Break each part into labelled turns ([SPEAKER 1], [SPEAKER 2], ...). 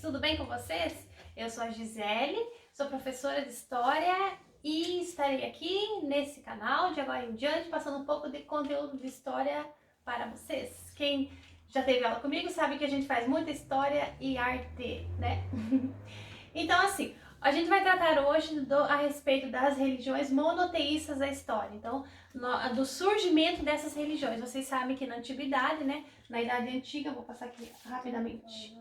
[SPEAKER 1] tudo bem com vocês? Eu sou a Gisele, sou professora de História e estarei aqui nesse canal de agora em diante passando um pouco de conteúdo de História para vocês. Quem já teve aula comigo sabe que a gente faz muita História e Arte, né? Então assim, a gente vai tratar hoje a respeito das religiões monoteístas da história. Então, do surgimento dessas religiões. Vocês sabem que na Antiguidade, né? Na Idade Antiga, vou passar aqui rapidamente.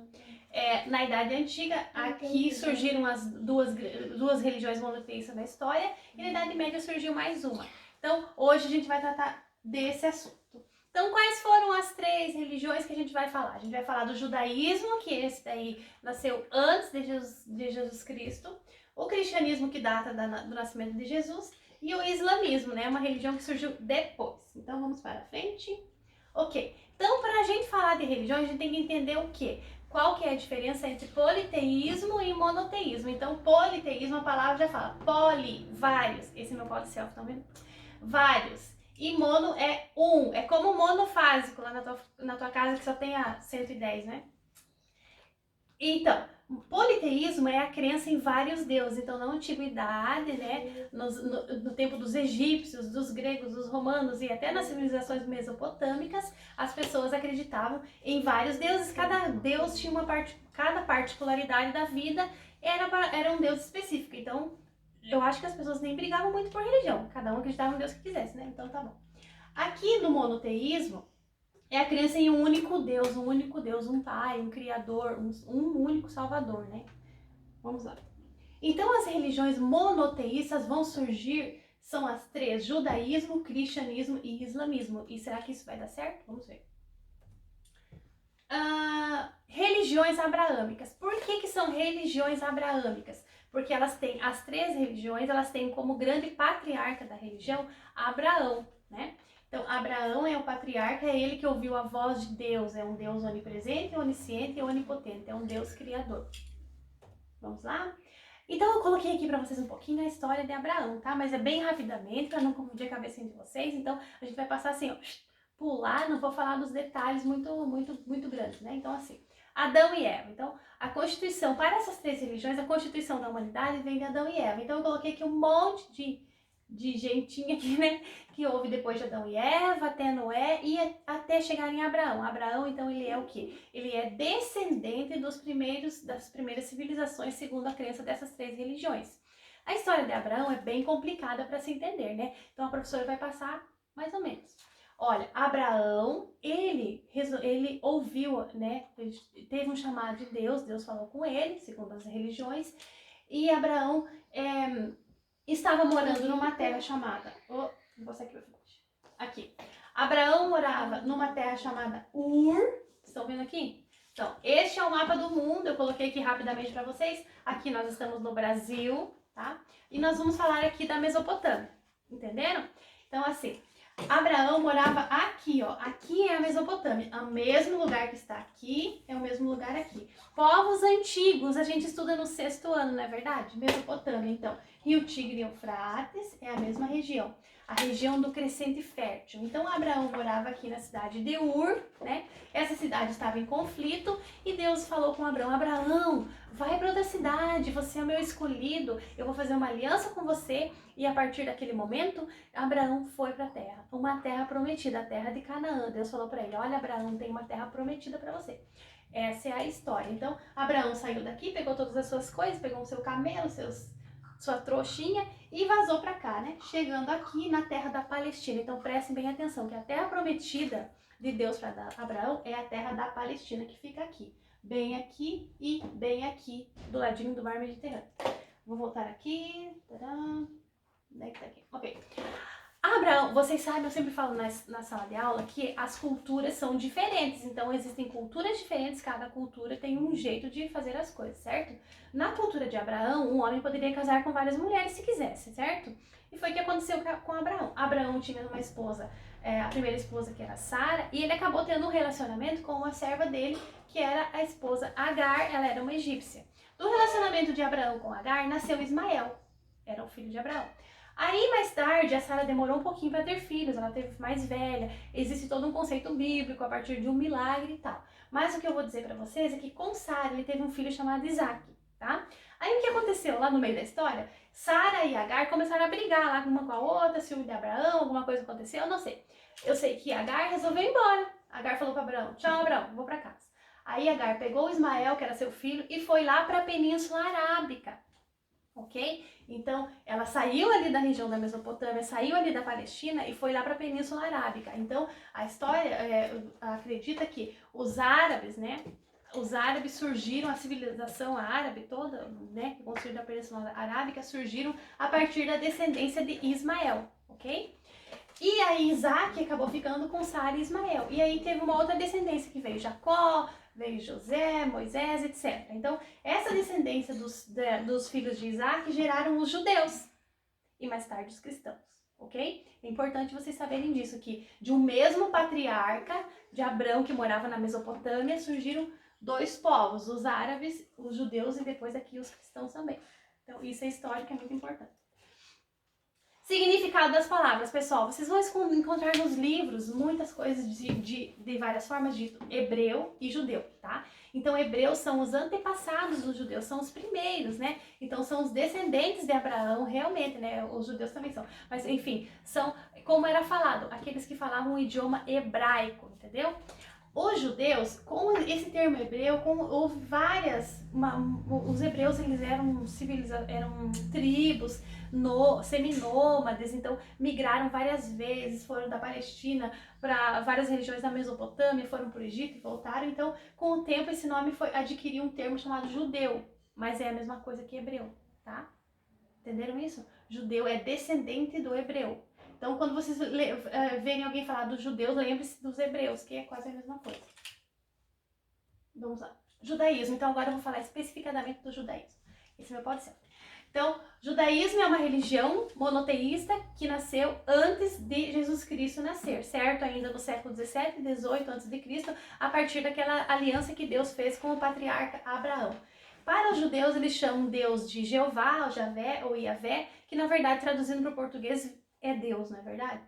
[SPEAKER 1] Na Idade Antiga, aqui surgiram as duas religiões monoteístas da história e na Idade Média surgiu mais uma. Então, hoje a gente vai tratar desse assunto. Então, quais foram as três religiões que a gente vai falar? A gente vai falar do judaísmo, que esse daí nasceu antes de Jesus Cristo, o cristianismo, que data do nascimento de Jesus, e o islamismo, né? Uma religião que surgiu depois. Então, vamos para frente. Ok. Então, para a gente falar de religião, a gente tem que entender o quê? Qual que é a diferença entre politeísmo e monoteísmo? Então, politeísmo, a palavra já fala poli, vários. Esse é meu policelf, tá vendo? Vários. E mono é um. É como monofásico lá na tua casa, que só tem a 110, né? Então, politeísmo é a crença em vários deuses. Então, na antiguidade, né, no tempo dos egípcios, dos gregos, dos romanos e até nas civilizações mesopotâmicas, as pessoas acreditavam em vários deuses. Cada deus tinha cada particularidade da vida era um deus específico. Então, eu acho que as pessoas nem brigavam muito por religião. Cada um acreditava no Deus que quisesse, né? Então, tá bom. Aqui no monoteísmo, é a crença em um único Deus, um pai, um criador, um único salvador, né? Vamos lá. Então, as religiões monoteístas vão surgir, são as três: judaísmo, cristianismo e islamismo. E será que isso vai dar certo? Vamos ver. Religiões abraâmicas. Por que são religiões abraâmicas? Porque elas têm, as três religiões, elas têm como grande patriarca da religião Abraão, né? Então, Abraão é o patriarca, é ele que ouviu a voz de Deus, é um Deus onipresente, onisciente e onipotente, é um Deus criador. Vamos lá? Então, eu coloquei aqui para vocês um pouquinho da história de Abraão, tá? Mas é bem rapidamente, para não confundir a cabecinha de vocês. Então, a gente vai passar assim, ó, pular, não vou falar dos detalhes muito grandes, né? Então, assim, Adão e Eva. Então, a constituição, para essas três religiões, a constituição da humanidade vem de Adão e Eva. Então, eu coloquei aqui um monte de gentinho aqui, né? Que houve depois de Adão e Eva, até Noé e até chegar em Abraão. Abraão, então, ele é o quê? Ele é descendente das primeiras civilizações, segundo a crença dessas três religiões. A história de Abraão é bem complicada para se entender, né? Então, a professora vai passar mais ou menos. Olha, Abraão, ele ouviu, né? Ele teve um chamado de Deus, Deus falou com ele, segundo as religiões, e Abraão estava morando numa terra chamada... vou passar aqui. Aqui. Abraão morava numa terra chamada Ur. Estão vendo aqui? Então, este é o mapa do mundo. Eu coloquei aqui rapidamente para vocês. Aqui nós estamos no Brasil, tá? E nós vamos falar aqui da Mesopotâmia. Entenderam? Então, assim, Abraão morava aqui, ó. Aqui é a Mesopotâmia. O mesmo lugar que está aqui é o mesmo lugar aqui. Povos antigos, a gente estuda no 6º ano, não é verdade? Mesopotâmia, então. Rio Tigre e Eufrates é a mesma região. A região do crescente fértil. Então, Abraão morava aqui na cidade de Ur, né? Essa cidade estava em conflito e Deus falou com Abraão: Abraão, vai para outra cidade, você é meu escolhido, eu vou fazer uma aliança com você. E a partir daquele momento, Abraão foi para a terra, uma terra prometida, a terra de Canaã. Deus falou para ele: olha, Abraão, tem uma terra prometida para você. Essa é a história. Então, Abraão saiu daqui, pegou todas as suas coisas, pegou o seu camelo, sua trouxinha e vazou para cá, né? Chegando aqui na terra da Palestina. Então, prestem bem atenção, que a terra prometida de Deus para Abraão é a terra da Palestina, que fica aqui. Bem aqui e bem aqui, do ladinho do mar Mediterrâneo. Vou voltar aqui. Tadã. Onde é que tá aqui? Ok. Abraão, vocês sabem, eu sempre falo na sala de aula que as culturas são diferentes. Então, existem culturas diferentes, cada cultura tem um jeito de fazer as coisas, certo? Na cultura de Abraão, um homem poderia casar com várias mulheres se quisesse, certo? E foi o que aconteceu com Abraão. Abraão tinha uma esposa, a primeira esposa, que era Sara, e ele acabou tendo um relacionamento com uma serva dele, que era a esposa Agar, ela era uma egípcia. Do relacionamento de Abraão com Agar, nasceu Ismael, era o filho de Abraão. Aí, mais tarde, a Sara demorou um pouquinho para ter filhos, ela teve mais velha, existe todo um conceito bíblico a partir de um milagre e tal. Mas o que eu vou dizer para vocês é que com Sara, ele teve um filho chamado Isaac, tá? Aí, o que aconteceu lá no meio da história? Sara e Agar começaram a brigar lá uma com a outra, ciúme de Abraão, alguma coisa aconteceu, eu não sei. Eu sei que Agar resolveu ir embora. Agar falou para Abraão, tchau, Abraão, vou para casa. Aí Agar pegou Ismael, que era seu filho, e foi lá para a Península Arábica. Ok? Então, ela saiu ali da região da Mesopotâmia, saiu ali da Palestina e foi lá para a Península Arábica. Então, a história acredita que os árabes, né? Os árabes surgiram, a civilização árabe toda, né? Que construiu da Península Arábica, surgiram a partir da descendência de Ismael, ok? E aí Isaac acabou ficando com Sara e Ismael. E aí teve uma outra descendência que veio Jacó, veio José, Moisés, etc. Então, essa descendência dos filhos de Isaac geraram os judeus e mais tarde os cristãos, ok? É importante vocês saberem disso, que de um mesmo patriarca de Abrão que morava na Mesopotâmia surgiram dois povos, os árabes, os judeus e depois aqui os cristãos também. Então, isso é histórico, é muito importante. Significado das palavras, pessoal, vocês vão encontrar nos livros muitas coisas de várias formas de hebreu e judeu, tá? Então, hebreus são os antepassados dos judeus, são os primeiros, né? Então, são os descendentes de Abraão, realmente, né? Os judeus também são. Mas, enfim, são, como era falado, aqueles que falavam o idioma hebraico, entendeu? Os judeus, com esse termo hebreu, houve várias, os hebreus eles eram eram tribos seminômades, então migraram várias vezes, foram da Palestina para várias regiões da Mesopotâmia, foram para o Egito e voltaram. Então, com o tempo, esse nome adquiriu um termo chamado judeu, mas é a mesma coisa que hebreu, tá? Entenderam isso? Judeu é descendente do hebreu. Então, quando vocês verem alguém falar dos judeus, lembre-se dos hebreus, que é quase a mesma coisa. Vamos lá. Judaísmo. Então, agora eu vou falar especificadamente do judaísmo. Esse é meu pode ser. Então, judaísmo é uma religião monoteísta que nasceu antes de Jesus Cristo nascer, certo? Ainda no século 17 e 18 a.C., a partir daquela aliança que Deus fez com o patriarca Abraão. Para os judeus, eles chamam Deus de Jeová, ou Javé, ou Iavé, que na verdade, traduzindo para o português, é Deus, não é verdade?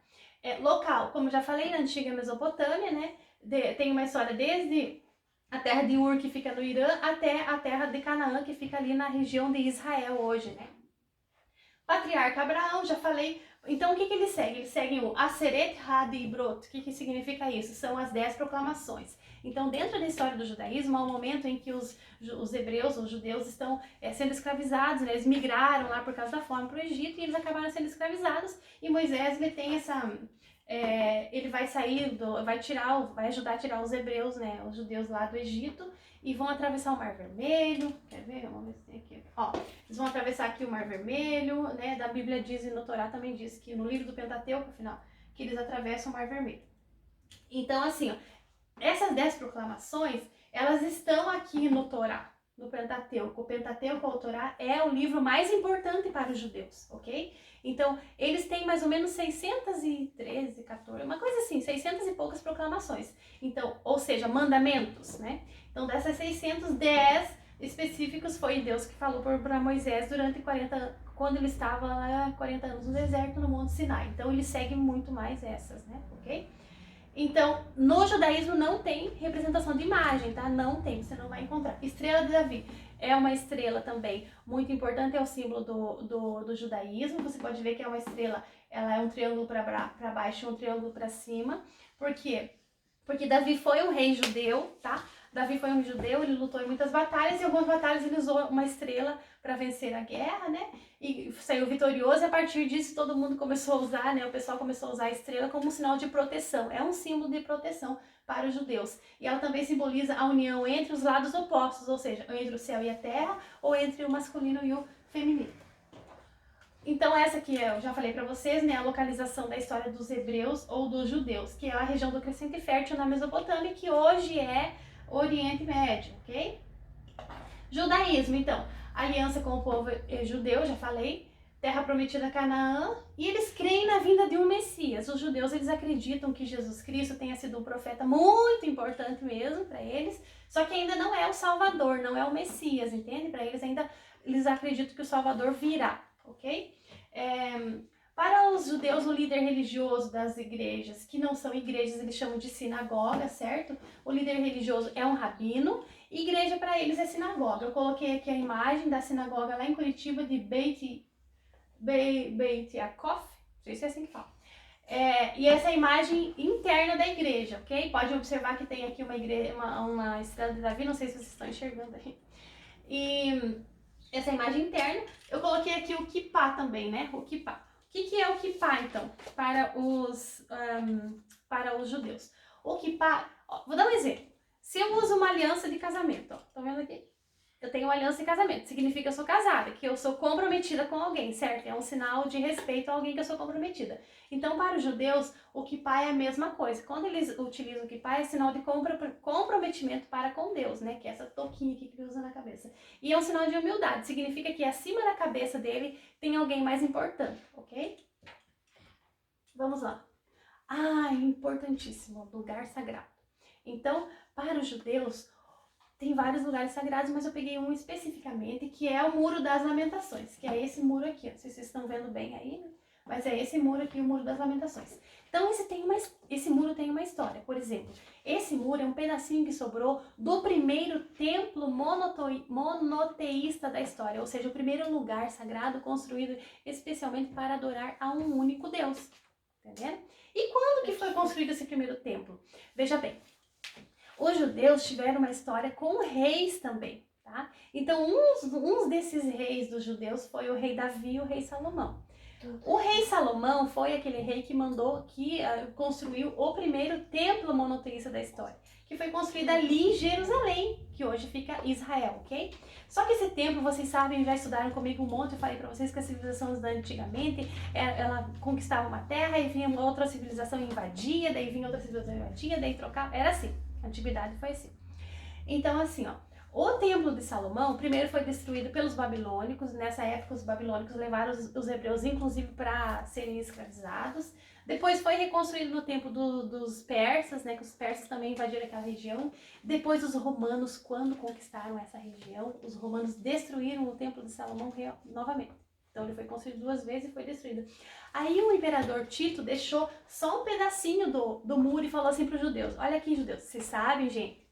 [SPEAKER 1] Local, como já falei, na antiga Mesopotâmia, né? Tem uma história desde a terra de Ur, que fica no Irã, até a terra de Canaã, que fica ali na região de Israel hoje, né? Patriarca Abraão, já falei. Então, o que eles seguem? Eles seguem o Aseret HaDibrot. O que significa isso? São as 10 proclamações. Então, dentro da história do judaísmo, há um momento em que os hebreus, os judeus, estão sendo escravizados, né? Eles migraram lá por causa da fome para o Egito e eles acabaram sendo escravizados. E Moisés, ele tem essa... ele vai vai ajudar a tirar os hebreus, né? Os judeus lá do Egito, e vão atravessar o Mar Vermelho. Quer ver? Vamos ver se tem aqui. Ó, eles vão atravessar aqui o Mar Vermelho, né? Da Bíblia diz, e no Torá também diz, que no livro do Pentateuco, afinal, que eles atravessam o Mar Vermelho. Então, assim, ó, essas 10 proclamações, elas estão aqui no Torá, no Pentateuco. O Pentateuco, ou Torá, é o livro mais importante para os judeus, ok? Então, eles têm mais ou menos 613, 14, uma coisa assim, 600 e poucas proclamações. Então, ou seja, mandamentos, né? Então, dessas 610 específicos, foi Deus que falou para Moisés durante 40 anos, quando ele estava lá 40 anos no deserto, no Monte Sinai. Então, ele segue muito mais essas, né? Ok? Então, no judaísmo não tem representação de imagem, tá? Não tem, você não vai encontrar. Estrela de Davi é uma estrela também muito importante, é o símbolo do judaísmo. Você pode ver que é uma estrela, ela é um triângulo para baixo e um triângulo para cima. Por quê? Porque Davi foi um rei judeu, tá? Davi foi um judeu, ele lutou em muitas batalhas, e em algumas batalhas ele usou uma estrela para vencer a guerra, né? E saiu vitorioso, e a partir disso todo mundo começou a usar, né? O pessoal começou a usar a estrela como um sinal de proteção. É um símbolo de proteção para os judeus. E ela também simboliza a união entre os lados opostos, ou seja, entre o céu e a terra, ou entre o masculino e o feminino. Então essa aqui eu já falei para vocês, né, a localização da história dos hebreus ou dos judeus, que é a região do Crescente Fértil na Mesopotâmia, que hoje é Oriente Médio, ok? Judaísmo, então, aliança com o povo judeu, já falei, terra prometida Canaã, e eles creem na vinda de um Messias. Os judeus, eles acreditam que Jesus Cristo tenha sido um profeta muito importante mesmo para eles, só que ainda não é o Salvador, não é o Messias, entende? Para eles ainda, eles acreditam que o Salvador virá, ok? Para os judeus, o líder religioso das igrejas, que não são igrejas, eles chamam de sinagoga, certo? O líder religioso é um rabino, e igreja para eles é sinagoga. Eu coloquei aqui a imagem da sinagoga lá em Curitiba, de Beit Yaakov, não sei se é assim que fala. E essa é a imagem interna da igreja, ok? Pode observar que tem aqui uma estrela de Davi, não sei se vocês estão enxergando aí. E essa é a imagem interna. Eu coloquei aqui o kippah também, né? O kippah. O que é o kippah, então, para os judeus? O kippah, ó, vou dar um exemplo. Se eu uso uma aliança de casamento, ó, tá vendo aqui? Eu tenho uma aliança de casamento, significa que eu sou casada, que eu sou comprometida com alguém, certo? É um sinal de respeito a alguém que eu sou comprometida. Então, para os judeus, o kippah é a mesma coisa. Quando eles utilizam o kippah, é sinal de comprometimento para com Deus, né? Que é essa touquinha aqui que ele usa na cabeça. E é um sinal de humildade, significa que acima da cabeça dele tem alguém mais importante, ok? Vamos lá. Importantíssimo, lugar sagrado. Então, para os judeus, tem vários lugares sagrados, mas eu peguei um especificamente, que é o Muro das Lamentações, que é esse muro aqui, não sei se vocês estão vendo bem aí, né? Mas é esse muro aqui, o Muro das Lamentações. Então, esse muro tem uma história. Por exemplo, esse muro é um pedacinho que sobrou do primeiro templo monoteísta da história, ou seja, o primeiro lugar sagrado construído especialmente para adorar a um único Deus. Entendendo? E quando que foi construído esse primeiro templo? Veja bem, os judeus tiveram uma história com reis também, tá? Então, uns desses reis dos judeus foi o rei Davi e o rei Salomão. O rei Salomão foi aquele rei que construiu o primeiro templo monoteísta da história, que foi construído ali em Jerusalém, que hoje fica Israel, ok? Só que esse templo, vocês sabem, já estudaram comigo um monte, eu falei pra vocês que as civilizações antigamente, ela conquistava uma terra e vinha uma outra civilização e invadia, daí vinha outra civilização e invadia, daí trocava, era assim, a antiguidade foi assim. Então, assim, ó, o templo de Salomão primeiro foi destruído pelos babilônicos. Nessa época, os babilônicos levaram os hebreus, inclusive, para serem escravizados. Depois foi reconstruído no tempo dos persas, né, que os persas também invadiram aquela região. Depois os romanos, quando conquistaram essa região, os romanos destruíram o templo de Salomão novamente. Então ele foi construído 2 vezes e foi destruído. Aí o imperador Tito deixou só um pedacinho do muro e falou assim para os judeus: olha aqui, judeus, vocês sabem, gente,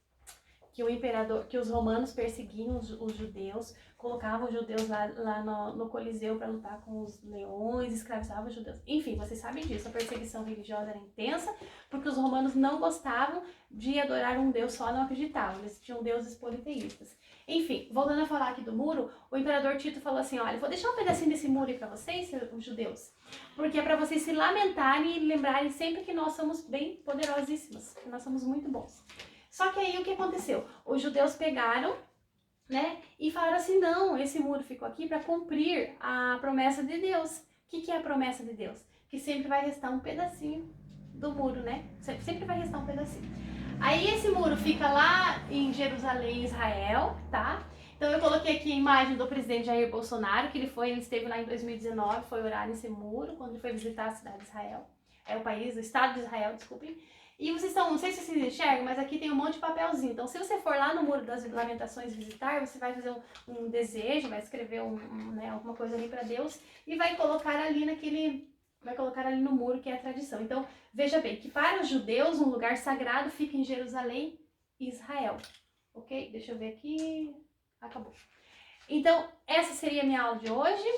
[SPEAKER 1] que os romanos perseguiam os judeus, colocavam os judeus lá no Coliseu para lutar com os leões, escravizavam os judeus. Enfim, vocês sabem disso, a perseguição religiosa era intensa, porque os romanos não gostavam de adorar um deus só, não acreditavam, eles tinham deuses politeístas. Enfim, voltando a falar aqui do muro, o imperador Tito falou assim: olha, vou deixar um pedacinho desse muro aí para vocês, os judeus, porque é para vocês se lamentarem e lembrarem sempre que nós somos bem poderosíssimos, que nós somos muito bons. Só que aí o que aconteceu? Os judeus pegaram, né, e falaram assim: não, esse muro ficou aqui para cumprir a promessa de Deus. O que é a promessa de Deus? Que sempre vai restar um pedacinho do muro, né? Sempre vai restar um pedacinho. Aí esse muro fica lá em Jerusalém, Israel, tá? Então eu coloquei aqui a imagem do presidente Jair Bolsonaro, que ele esteve lá em 2019, foi orar nesse muro, quando ele foi visitar a cidade de Israel. O estado de Israel, desculpem. E vocês estão, não sei se vocês enxergam, mas aqui tem um monte de papelzinho. Então, se você for lá no Muro das Lamentações visitar, você vai fazer um desejo, vai escrever alguma coisa ali para Deus e vai colocar ali no muro, que é a tradição. Então, veja bem, que para os judeus, um lugar sagrado fica em Jerusalém, Israel. Ok? Deixa eu ver aqui. Acabou. Então, essa seria a minha aula de hoje.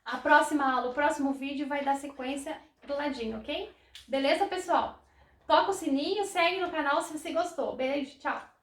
[SPEAKER 1] A próxima aula, o próximo vídeo vai dar sequência do ladinho, ok? Beleza, pessoal? Toca o sininho, segue no canal se você gostou. Beijo, tchau!